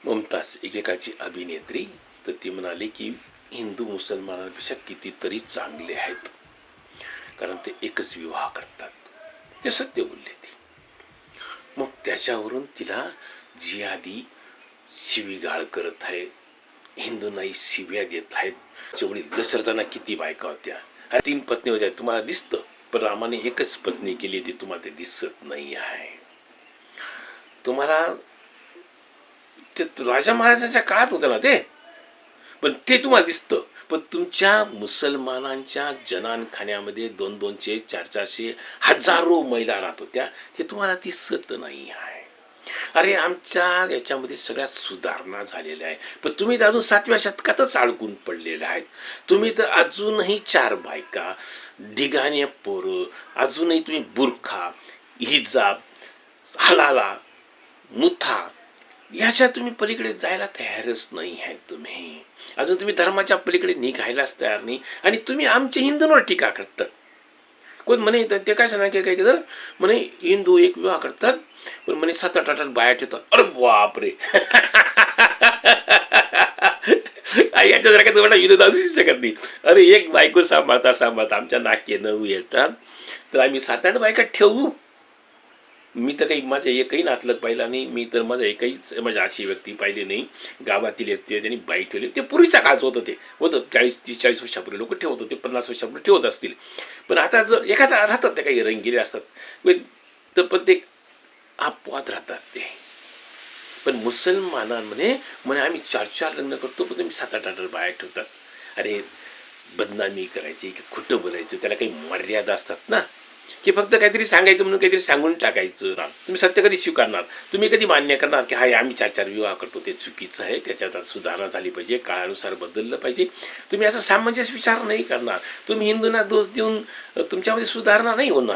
मुमताज एकेकाची अभिनेत्री, तर ती म्हणाली की हिंदू मुसलमानांपेक्षा कितीतरी चांगले आहेत, कारण ते एकच विवाह करतात. ते सत्य बोलले ती. मग त्याच्यावरून तिला जिहादी शिवीगाळ करत आहे, हिंदूंनाही शिव्या देत आहेत. जेवढी दशरथांना किती बायका होत्या, 3 पत्नी होत्या, तुम्हाला दिसतं. पण रामाने एकच पत्नी केली, ती तुम्हाला ते दिसत नाही आहे. तुम्हाला ते राजा महाराजांच्या काळात होतं ना ते, पण ते तुम्हाला दिसतं. पण तुमच्या मुसलमानांच्या जनानखान्यामध्ये 200-200, 400-400 हजारो महिला राहत होत्या, हे तुम्हाला दिसत नाही आहे. अरे आमच्या याच्यामध्ये सगळ्या सुधारणा झालेल्या आहे, पण तुम्ही तर अजून 7व्या शतकातच अडकून पडलेले आहेत. तुम्ही तर अजूनही 4 बायका, ढिगाणे पोरं, अजूनही तुम्ही बुरखा, हिजाब, हलाला, मुथा, ह्याच्या तुम्ही पलीकडे जायला तयारच नाही आहे. तुम्ही अजून तुम्ही धर्माच्या पलीकडे निघायलाच तयार नाही, आणि तुम्ही आमच्या हिंदूंवर टीका करतात. कोण म्हणे ते काय सांगा काय तर म्हणे हिंदू एक विवाह करतात, पण म्हणे 7-8 बाया ठेवतात. अरे बापरे याच्यासारखा तुम्हाला विरोध असू शकत नाही. अरे एक बायको सांभाळता आमच्या नाके 9 येतात, तर आम्ही 7-8 बायका ठेवू? मी तर काही माझ्या एकही नातलग पाहिला नाही. मी तर माझा एकहीच म्हणजे अशी व्यक्ती पाहिली नाही. गावातील व्यक्ती त्यांनी बाई ठेवली. ते पूर्वीच्या काळात होतं, ते होतं 40-30-40 वर्षापूर्वी लोक ठेवत होते, 50 वर्षापूर्वी ठेवत असतील. पण आता जर एखादा राहतात, ते काही रंगीले असतात, तर पण ते अपवाद राहतात ते. पण मुसलमानांमध्ये म्हणे आम्ही 4-4 लग्न करतो, पण तुम्ही 7-8 बाया ठेवतात. अरे बदनामी करायची की खोटं बोलायचं, त्याला काही मर्यादा असतात ना, की फक्त काहीतरी सांगायचं म्हणून काहीतरी सांगून टाकायचं. तुम्ही सत्य कधी स्वीकारणार? तुम्ही कधी मान्य करणार की हाय आम्ही 4-4 विवाह करतो, ते चुकीचं आहे, त्याच्यात सुधारणा झाली पाहिजे, काळानुसार बदललं पाहिजे? तुम्ही असं सामंजस्य विचार नाही करणार. तुम्ही हिंदूंना दोष देऊन तुमच्यामध्ये सुधारणा नाही होणार.